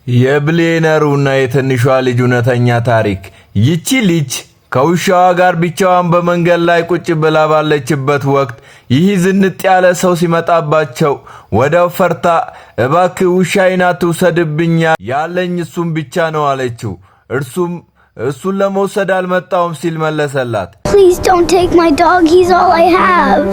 የብሌነሩና የትንሿ ልጅ እውነተኛ ታሪክ። ይቺ ልጅ ከውሻዋ ጋር ብቻዋን በመንገድ ላይ ቁጭ ብላ ባለችበት ወቅት ይህ ዝንጥ ያለ ሰው ሲመጣባቸው ወዲያው ፈርታ እባክህ ውሻዬን አትውሰድብኝ ያለኝ እሱም ብቻ ነው አለችው። እሱን ለመውሰድ አልመጣውም ሲል መለሰላት። Please don't take my dog, he's all I have.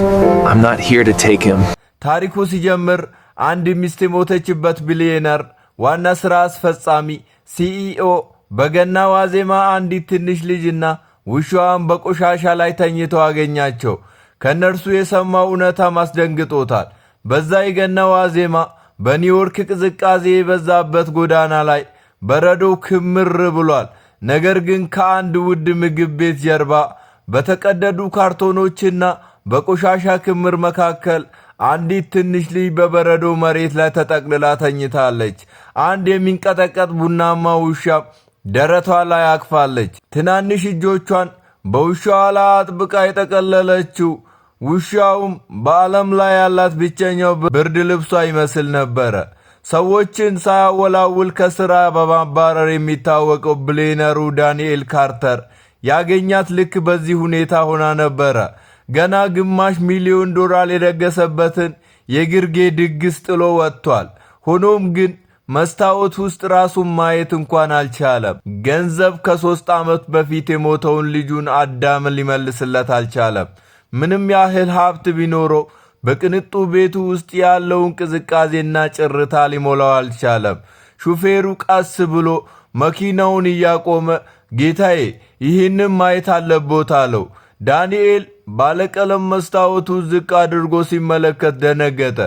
I'm not here to take him. ታሪኩ ሲጀምር አንድ ሚስት የሞተችበት ቢሊየነር ዋና ስራ አስፈጻሚ ሲኢኦ በገና ዋዜማ አንዲት ትንሽ ልጅና ውሻዋን በቆሻሻ ላይ ተኝተው አገኛቸው። ከነርሱ የሰማው እውነታ ማስደንግጦታል። በዛ የገና ዋዜማ በኒውዮርክ ቅዝቃዜ የበዛበት ጎዳና ላይ በረዶ ክምር ብሏል። ነገር ግን ከአንድ ውድ ምግብ ቤት ጀርባ በተቀደዱ ካርቶኖችና በቆሻሻ ክምር መካከል አንዲት ትንሽ ልጅ በበረዶ መሬት ላይ ተጠቅልላ ተኝታለች። አንድ የሚንቀጠቀጥ ቡናማ ውሻ ደረቷ ላይ አቅፋለች። ትናንሽ እጆቿን በውሻዋ ላይ አጥብቃ የጠቀለለችው ውሻውም በዓለም ላይ ያላት ብቸኛው ብርድ ልብሷ ይመስል ነበረ። ሰዎችን ሳያወላውል ከሥራ በማባረር የሚታወቀው ብሌነሩ ዳንኤል ካርተር ያገኛት ልክ በዚህ ሁኔታ ሆና ነበረ። ገና $500,000 የደገሰበትን የግርጌ ድግስ ጥሎ ወጥቷል። ሆኖም ግን መስታወት ውስጥ ራሱን ማየት እንኳን አልቻለም። ገንዘብ ከ3 ዓመት በፊት የሞተውን ልጁን አዳምን ሊመልስለት አልቻለም። ምንም ያህል ሀብት ቢኖረው በቅንጡ ቤቱ ውስጥ ያለውን ቅዝቃዜና ጭርታ ሊሞላው አልቻለም። ሹፌሩ ቀስ ብሎ መኪናውን እያቆመ ጌታዬ ይህንን ማየት አለቦት አለው። ዳንኤል ባለቀለም መስታወቱ ዝቅ አድርጎ ሲመለከት ደነገጠ።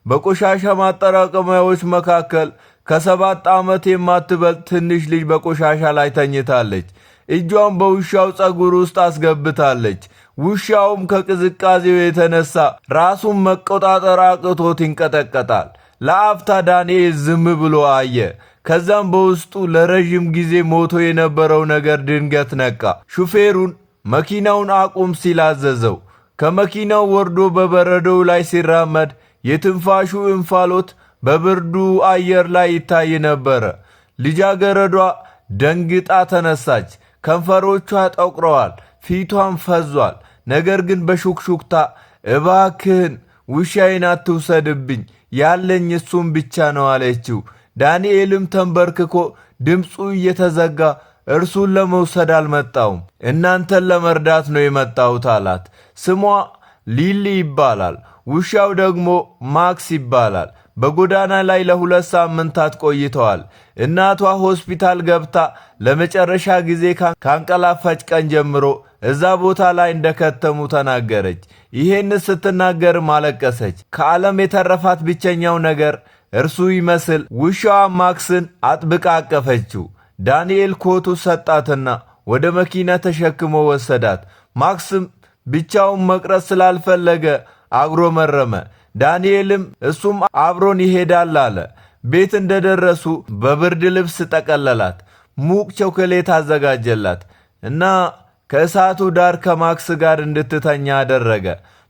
በቆሻሻ ማጠራቀሚያዎች መካከል ከ7 ዓመት የማትበልጥ ትንሽ ልጅ በቆሻሻ ላይ ተኝታለች። እጇን በውሻው ፀጉር ውስጥ አስገብታለች። ውሻውም ከቅዝቃዜው የተነሳ ራሱን መቆጣጠር አቅቶት ይንቀጠቀጣል። ለአፍታ ዳንኤል ዝም ብሎ አየ። ከዛም በውስጡ ለረጅም ጊዜ ሞቶ የነበረው ነገር ድንገት ነቃ። ሹፌሩን መኪናውን አቁም ሲል አዘዘው። ከመኪናው ወርዶ በበረዶው ላይ ሲራመድ የትንፋሹ እንፋሎት በብርዱ አየር ላይ ይታይ ነበረ። ልጃገረዷ ደንግጣ ተነሳች። ከንፈሮቿ ጠቁረዋል፣ ፊቷን ፈዟል። ነገር ግን በሹክሹክታ እባክህን ውሻዬን አትውሰድብኝ ያለኝ እሱም ብቻ ነው አለችው። ዳንኤልም ተንበርክኮ ድምፁ እየተዘጋ እርሱን ለመውሰድ አልመጣውም፣ እናንተን ለመርዳት ነው የመጣሁት አላት። ስሟ ሊሊ ይባላል። ውሻው ደግሞ ማክስ ይባላል። በጎዳና ላይ ለ2 ሳምንታት ቆይተዋል። እናቷ ሆስፒታል ገብታ ለመጨረሻ ጊዜ ካንቀላፋች ቀን ጀምሮ እዛ ቦታ ላይ እንደከተሙ ተናገረች። ይሄን ስትናገርም አለቀሰች። ከዓለም የተረፋት ብቸኛው ነገር እርሱ ይመስል ውሻዋ ማክስን አጥብቃ አቀፈችው። ዳንኤል ኮቱ ሰጣትና ወደ መኪና ተሸክሞ ወሰዳት። ማክስም ብቻውን መቅረት ስላልፈለገ አጉረመረመ። ዳንኤልም እሱም አብሮን ይሄዳል አለ። ቤት እንደደረሱ በብርድ ልብስ ጠቀለላት። ሙቅ ቾኮሌት አዘጋጀላት እና ከእሳቱ ዳር ከማክስ ጋር እንድትተኛ አደረገ።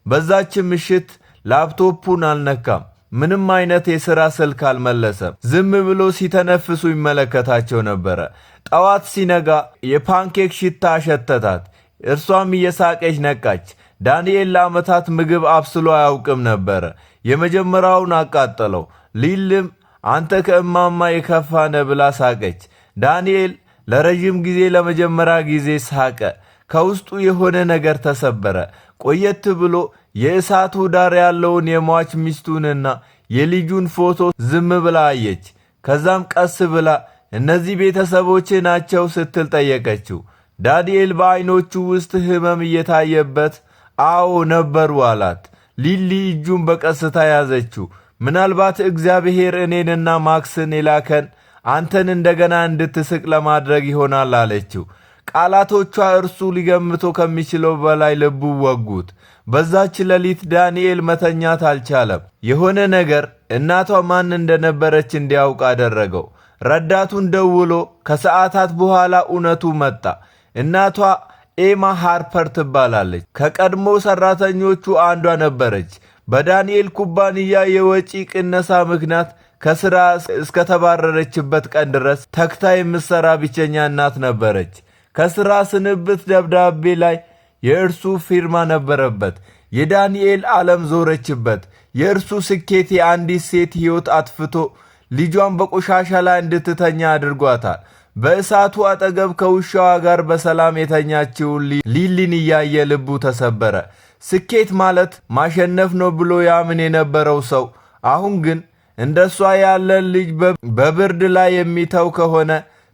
በዛች ምሽት ላፕቶፑን አልነካም። ምንም አይነት የሥራ ስልክ አልመለሰም። ዝም ብሎ ሲተነፍሱ ይመለከታቸው ነበረ። ጠዋት ሲነጋ የፓንኬክ ሽታ አሸተታት። እርሷም እየሳቀች ነቃች። ዳንኤል ለዓመታት ምግብ አብስሎ አያውቅም ነበረ። የመጀመሪያውን አቃጠለው። ሊልም አንተ ከእማማ የከፋ ነህ ብላ ሳቀች። ዳንኤል ለረጅም ጊዜ ለመጀመሪያ ጊዜ ሳቀ። ከውስጡ የሆነ ነገር ተሰበረ። ቆየት ብሎ የእሳቱ ዳር ያለውን የሟች ሚስቱንና የልጁን ፎቶ ዝም ብላ አየች። ከዛም ቀስ ብላ እነዚህ ቤተሰቦች ናቸው ስትል ጠየቀችው። ዳንኤል በዓይኖቹ ውስጥ ሕመም እየታየበት አዎ ነበሩ አላት። ሊሊ እጁን በቀስታ ያዘችው። ምናልባት እግዚአብሔር እኔንና ማክስን የላከን አንተን እንደገና እንድትስቅ ለማድረግ ይሆናል አለችው። ቃላቶቿ እርሱ ሊገምቶ ከሚችለው በላይ ልቡ ወጉት። በዛች ሌሊት ዳንኤል መተኛት አልቻለም። የሆነ ነገር እናቷ ማን እንደነበረች እንዲያውቅ አደረገው። ረዳቱን ደውሎ ከሰዓታት በኋላ እውነቱ መጣ። እናቷ ኤማ ሃርፐር ትባላለች። ከቀድሞ ሰራተኞቹ አንዷ ነበረች። በዳንኤል ኩባንያ የወጪ ቅነሳ ምክንያት ከስራ እስከተባረረችበት ቀን ድረስ ተክታ የምትሰራ ብቸኛ እናት ነበረች። ከስራ ስንብት ደብዳቤ ላይ የእርሱ ፊርማ ነበረበት። የዳንኤል ዓለም ዞረችበት። የእርሱ ስኬት የአንዲት ሴት ሕይወት አጥፍቶ ልጇን በቆሻሻ ላይ እንድትተኛ አድርጓታል። በእሳቱ አጠገብ ከውሻዋ ጋር በሰላም የተኛችውን ሊሊን እያየ ልቡ ተሰበረ። ስኬት ማለት ማሸነፍ ነው ብሎ ያምን የነበረው ሰው አሁን ግን እንደሷ ያለ ልጅ በብርድ ላይ የሚተው ከሆነ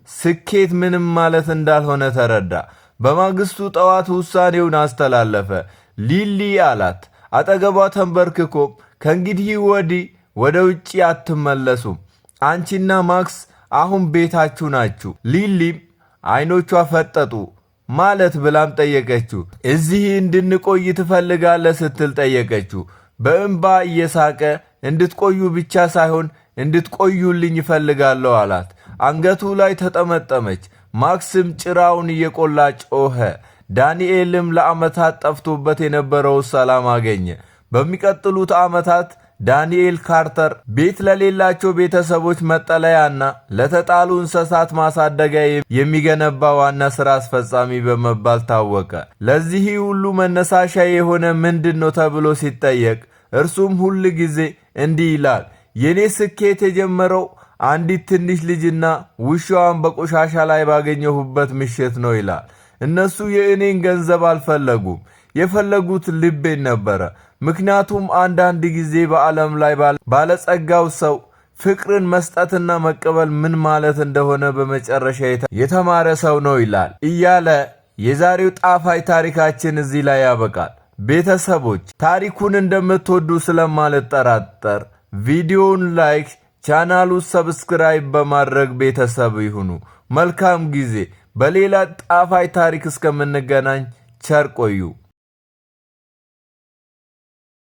ስኬት ምንም ማለት እንዳልሆነ ተረዳ። በማግስቱ ጠዋት ውሳኔውን አስተላለፈ። ሊሊ አላት። አጠገቧ ተንበርክኮም ከእንግዲህ ወዲህ ወደ ውጪ አትመለሱም፣ አንቺና ማክስ አሁን ቤታችሁ ናችሁ። ሊሊም አይኖቿ ፈጠጡ። ማለት ብላም ጠየቀችው። እዚህ እንድንቆይ ትፈልጋለህ ስትል ጠየቀችው። በእንባ እየሳቀ እንድትቆዩ ብቻ ሳይሆን እንድትቆዩልኝ ይፈልጋለሁ አላት። አንገቱ ላይ ተጠመጠመች። ማክስም ጭራውን እየቆላ ጮኸ። ዳንኤልም ለዓመታት ጠፍቶበት የነበረው ሰላም አገኘ። በሚቀጥሉት ዓመታት ዳንኤል ካርተር ቤት ለሌላቸው ቤተሰቦች መጠለያና ለተጣሉ እንስሳት ማሳደጊያ የሚገነባ ዋና ሥራ አስፈጻሚ በመባል ታወቀ። ለዚህ ሁሉ መነሳሻ የሆነ ምንድነው ተብሎ ሲጠየቅ እርሱም ሁል ጊዜ እንዲህ ይላል፣ የኔ ስኬት የጀመረው አንዲት ትንሽ ልጅና ውሻዋን በቆሻሻ ላይ ባገኘሁበት ምሽት ነው ይላል። እነሱ የእኔን ገንዘብ አልፈለጉም፣ የፈለጉት ልቤን ነበረ። ምክንያቱም አንዳንድ ጊዜ በዓለም ላይ ባለጸጋው ሰው ፍቅርን መስጠትና መቀበል ምን ማለት እንደሆነ በመጨረሻ የተማረ ሰው ነው ይላል እያለ የዛሬው ጣፋጭ ታሪካችን እዚህ ላይ ያበቃል። ቤተሰቦች ታሪኩን እንደምትወዱ ስለማልጠራጠር ቪዲዮውን ላይክ፣ ቻናሉን ሰብስክራይብ በማድረግ ቤተሰብ ይሁኑ። መልካም ጊዜ። በሌላ ጣፋጭ ታሪክ እስከምንገናኝ ቸር ቆዩ።